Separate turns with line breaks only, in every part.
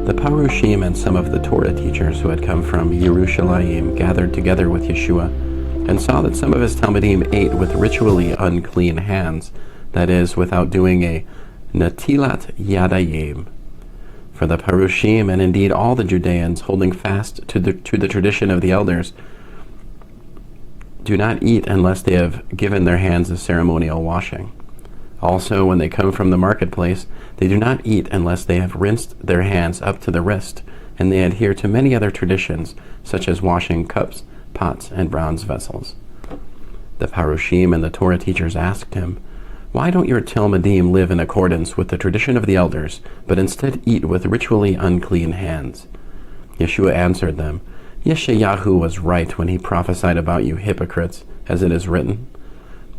The Parushim and some of the Torah teachers who had come from Yerushalayim gathered together with Yeshua and saw that some of his Talmidim ate with ritually unclean hands, that is, without doing a Natilat Yadayim. For the Parushim, and indeed all the Judeans, holding fast to the tradition of the elders, do not eat unless they have given their hands a ceremonial washing. Also, when they come from the marketplace, they do not eat unless they have rinsed their hands up to the wrist, and they adhere to many other traditions, such as washing cups, pots, and bronze vessels. The Parushim and the Torah teachers asked him, "Why don't your Talmidim live in accordance with the tradition of the elders, but instead eat with ritually unclean hands?" Yeshua answered them, "Yeshayahu was right when he prophesied about you hypocrites, as it is written,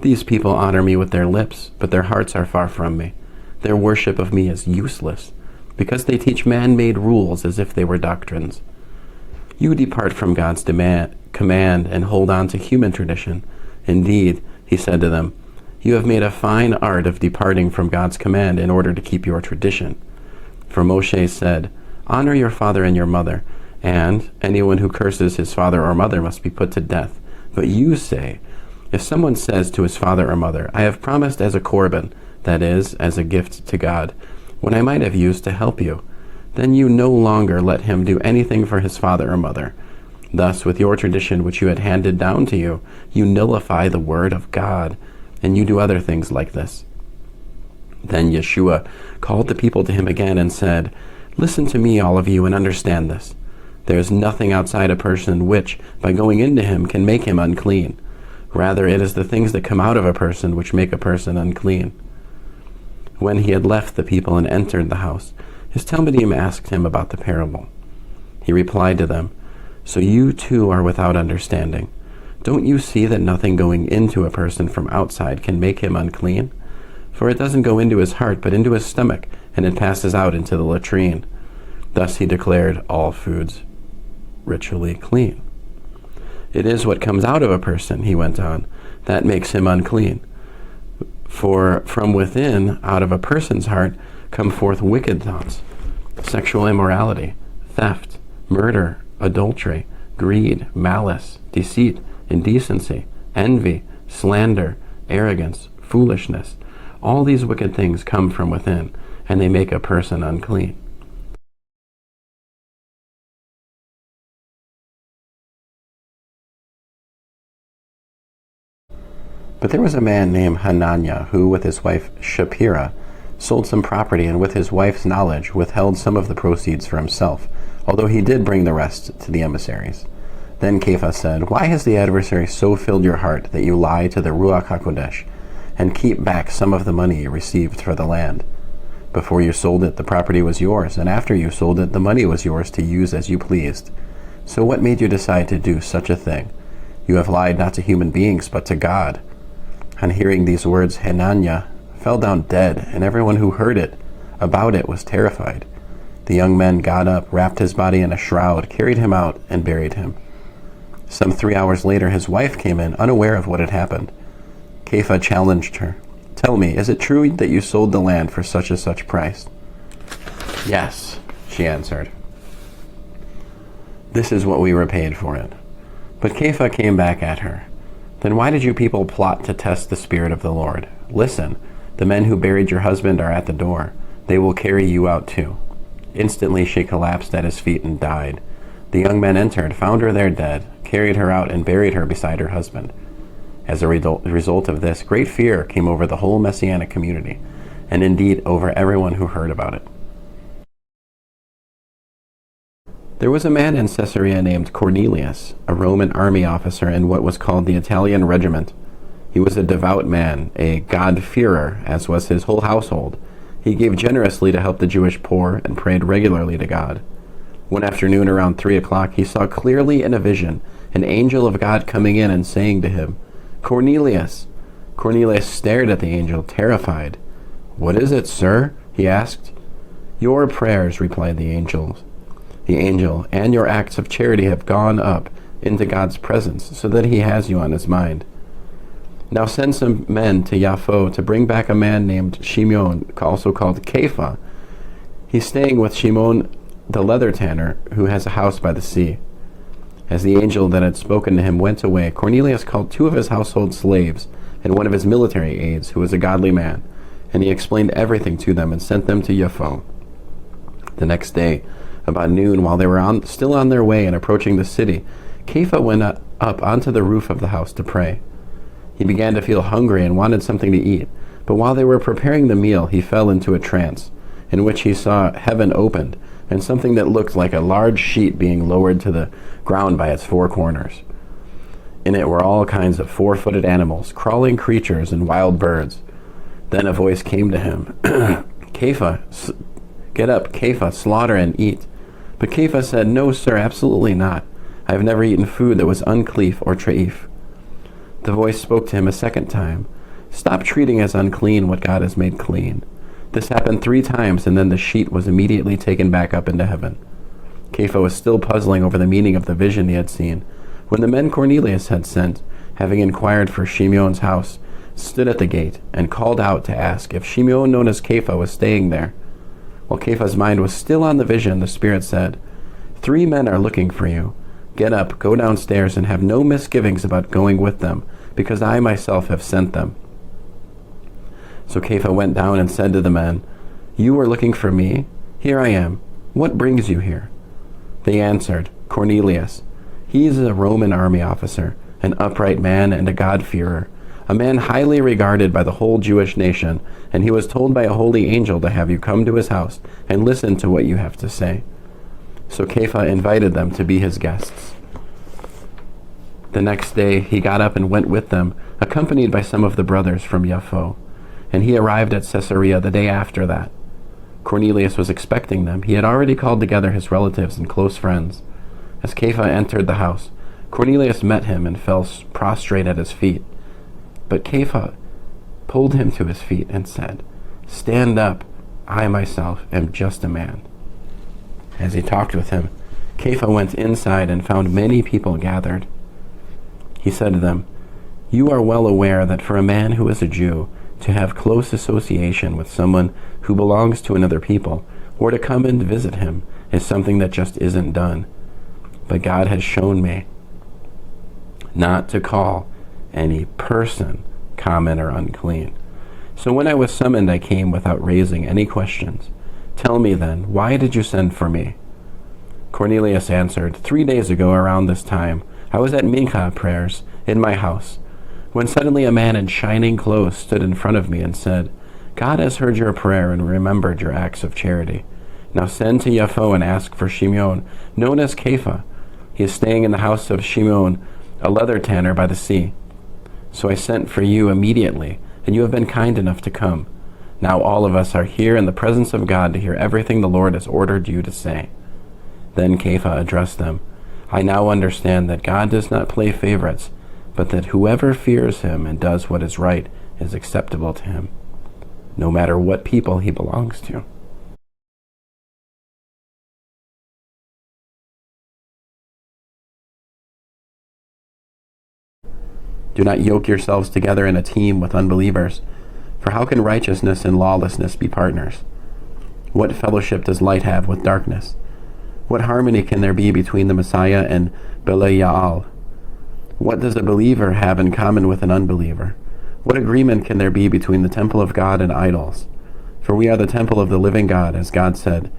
'These people honor me with their lips, but their hearts are far from me. Their worship of me is useless, because they teach man-made rules as if they were doctrines.' You depart from God's command and hold on to human tradition. Indeed," he said to them, "you have made a fine art of departing from God's command in order to keep your tradition. For Moshe said, 'Honor your father and your mother,' and anyone who curses his father or mother must be put to death. But you say, if someone says to his father or mother, 'I have promised as a korban,' that is, as a gift to God, when I might have used to help you, then you no longer let him do anything for his father or mother. Thus, with your tradition which you had handed down to you, you nullify the word of God, and you do other things like this." Then Yeshua called the people to him again and said, "Listen to me, all of you, and understand this. There is nothing outside a person which, by going into him, can make him unclean. Rather, it is the things that come out of a person which make a person unclean." When he had left the people and entered the house, his Talmidim asked him about the parable. He replied to them, "So you too are without understanding. Don't you see that nothing going into a person from outside can make him unclean? For it doesn't go into his heart, but into his stomach, and it passes out into the latrine." Thus he declared all foods ritually clean. "It is what comes out of a person," he went on, "that makes him unclean. For from within, out of a person's heart, come forth wicked thoughts, sexual immorality, theft, murder, adultery, greed, malice, deceit, indecency, envy, slander, arrogance, foolishness. All these wicked things come from within, and they make a person unclean." But there was a man named Hananiah who, with his wife Shapira, sold some property and with his wife's knowledge withheld some of the proceeds for himself, although he did bring the rest to the emissaries. Then Kepha said, "Why has the adversary so filled your heart that you lie to the Ruach HaKodesh and keep back some of the money you received for the land? Before you sold it, the property was yours, and after you sold it, the money was yours to use as you pleased. So what made you decide to do such a thing? You have lied not to human beings, but to God." On hearing these words, Hananiah fell down dead, and everyone who heard about it was terrified. The young men got up, wrapped his body in a shroud, carried him out, and buried him. Some 3 hours later, his wife came in, unaware of what had happened. Kepha challenged her. "Tell me, is it true that you sold the land for such and such price?" "Yes," she answered. "This is what we were paid for it." But Kepha came back at her. "Then why did you people plot to test the Spirit of the Lord? Listen, the men who buried your husband are at the door. They will carry you out too." Instantly she collapsed at his feet and died. The young men entered, found her there dead, carried her out, and buried her beside her husband. As a result of this, great fear came over the whole Messianic community, and indeed over everyone who heard about it. There was a man in Caesarea named Cornelius, a Roman army officer in what was called the Italian regiment. He was a devout man, a God-fearer, as was his whole household. He gave generously to help the Jewish poor and prayed regularly to God. One afternoon around 3 o'clock, he saw clearly in a vision an angel of God coming in and saying to him, "Cornelius." Cornelius stared at the angel, terrified. "What is it, sir?" he asked. "Your prayers," replied the angel, "and your acts of charity have gone up into God's presence, so that he has you on his mind. Now send some men to Yaffo to bring back a man named Shimon, also called Kepha. He's staying with Shimon the leather tanner who has a house by the sea." As the angel that had spoken to him went away, Cornelius called 2 of his household slaves and one of his military aides, who was a godly man, and he explained everything to them and sent them to Jaffa. The next day, about noon, while they were still on their way and approaching the city, Kepha went up onto the roof of the house to pray. He began to feel hungry and wanted something to eat, but while they were preparing the meal, he fell into a trance, in which he saw heaven opened, and something that looked like a large sheet being lowered to the ground by its 4 corners. In it were all kinds of 4-footed animals, crawling creatures, and wild birds. Then a voice came to him, "Kepha, get up, Kepha, slaughter and eat." But Kepha said, "No, sir, absolutely not. I have never eaten food that was uncleaf or treif." The voice spoke to him a second time, "Stop treating as unclean what God has made clean." This happened 3 times, and then the sheet was immediately taken back up into heaven. Kepha was still puzzling over the meaning of the vision he had seen, when the men Cornelius had sent, having inquired for Shimeon's house, stood at the gate and called out to ask if Shimeon, known as Kepha, was staying there. While Kepha's mind was still on the vision, the Spirit said, "3 men are looking for you. Get up, go downstairs, and have no misgivings about going with them, because I myself have sent them." So Kepha went down and said to the men, "You are looking for me? Here I am. What brings you here?" They answered, "Cornelius. He is a Roman army officer, an upright man and a God-fearer, a man highly regarded by the whole Jewish nation, and he was told by a holy angel to have you come to his house and listen to what you have to say." So Kepha invited them to be his guests. The next day he got up and went with them, accompanied by some of the brothers from Jaffa, and he arrived at Caesarea the day after that. Cornelius was expecting them. He had already called together his relatives and close friends. As Kepha entered the house, Cornelius met him and fell prostrate at his feet. But Kepha pulled him to his feet and said, "Stand up, I myself am just a man." As he talked with him, Kepha went inside and found many people gathered. He said to them, "You are well aware that for a man who is a Jew, to have close association with someone who belongs to another people, or to come and visit him, is something that just isn't done. But God has shown me not to call any person common or unclean. So when I was summoned, I came without raising any questions. Tell me then, why did you send for me?" Cornelius answered, 3 days ago around this time, I was at Mincha prayers in my house, when suddenly a man in shining clothes stood in front of me and said, "God has heard your prayer and remembered your acts of charity. Now send to Jaffa and ask for Shimeon, known as Kepha. He is staying in the house of Shimeon, a leather tanner by the sea." So I sent for you immediately, and you have been kind enough to come. Now all of us are here in the presence of God to hear everything the Lord has ordered you to say. Then Kepha addressed them, "I now understand that God does not play favorites, but that whoever fears him and does what is right is acceptable to him, no matter what people he belongs to." Do not yoke yourselves together in a team with unbelievers, for how can righteousness and lawlessness be partners? What fellowship does light have with darkness? What harmony can there be between the Messiah and Belial? What does a believer have in common with an unbeliever? What agreement can there be between the temple of God and idols? For we are the temple of the living God, as God said,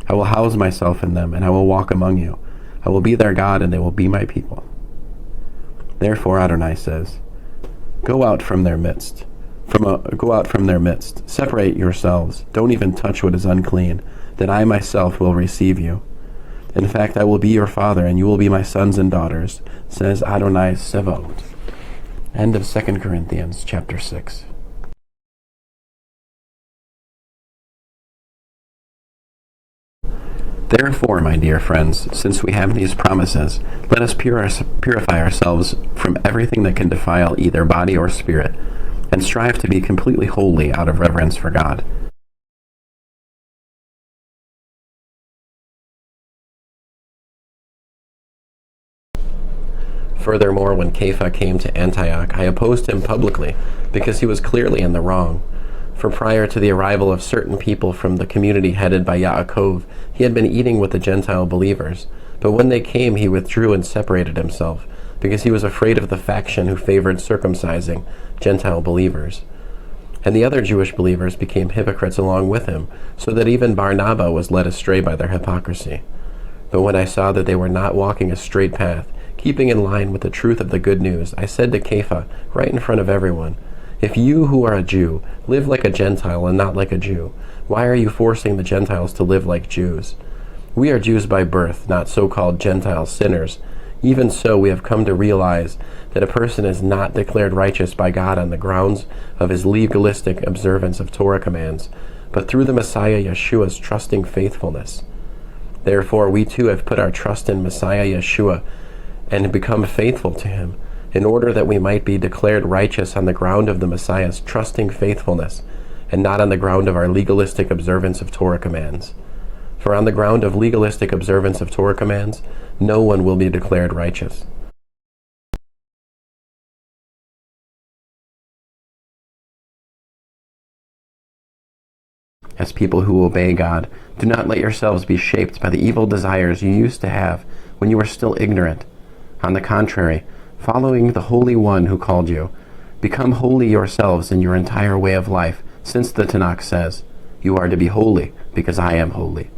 "I will house myself in them, and I will walk among you. I will be their God, and they will be my people." Therefore Adonai says, Go out from their midst. Separate yourselves. Don't even touch what is unclean, that I myself will receive you. In fact, I will be your father, and you will be my sons and daughters, says Adonai Sevaot. End of 2 Corinthians chapter 6. Therefore, my dear friends, since we have these promises, let us purify ourselves from everything that can defile either body or spirit, and strive to be completely holy out of reverence for God. Furthermore, when Kepha came to Antioch, I opposed him publicly, because he was clearly in the wrong. For prior to the arrival of certain people from the community headed by Yaakov, he had been eating with the Gentile believers. But when they came, he withdrew and separated himself, because he was afraid of the faction who favored circumcising Gentile believers. And the other Jewish believers became hypocrites along with him, so that even Barnabas was led astray by their hypocrisy. But when I saw that they were not walking a straight path, keeping in line with the truth of the good news, I said to Kepha, right in front of everyone, "If you who are a Jew live like a Gentile and not like a Jew, why are you forcing the Gentiles to live like Jews? We are Jews by birth, not so-called Gentile sinners. Even so, we have come to realize that a person is not declared righteous by God on the grounds of his legalistic observance of Torah commands, but through the Messiah Yeshua's trusting faithfulness. Therefore, we too have put our trust in Messiah Yeshua and become faithful to him, in order that we might be declared righteous on the ground of the Messiah's trusting faithfulness, and not on the ground of our legalistic observance of Torah commands. For on the ground of legalistic observance of Torah commands, no one will be declared righteous." As people who obey God, do not let yourselves be shaped by the evil desires you used to have when you were still ignorant. On the contrary, following the Holy One who called you, become holy yourselves in your entire way of life, since the Tanakh says, "You are to be holy, because I am holy."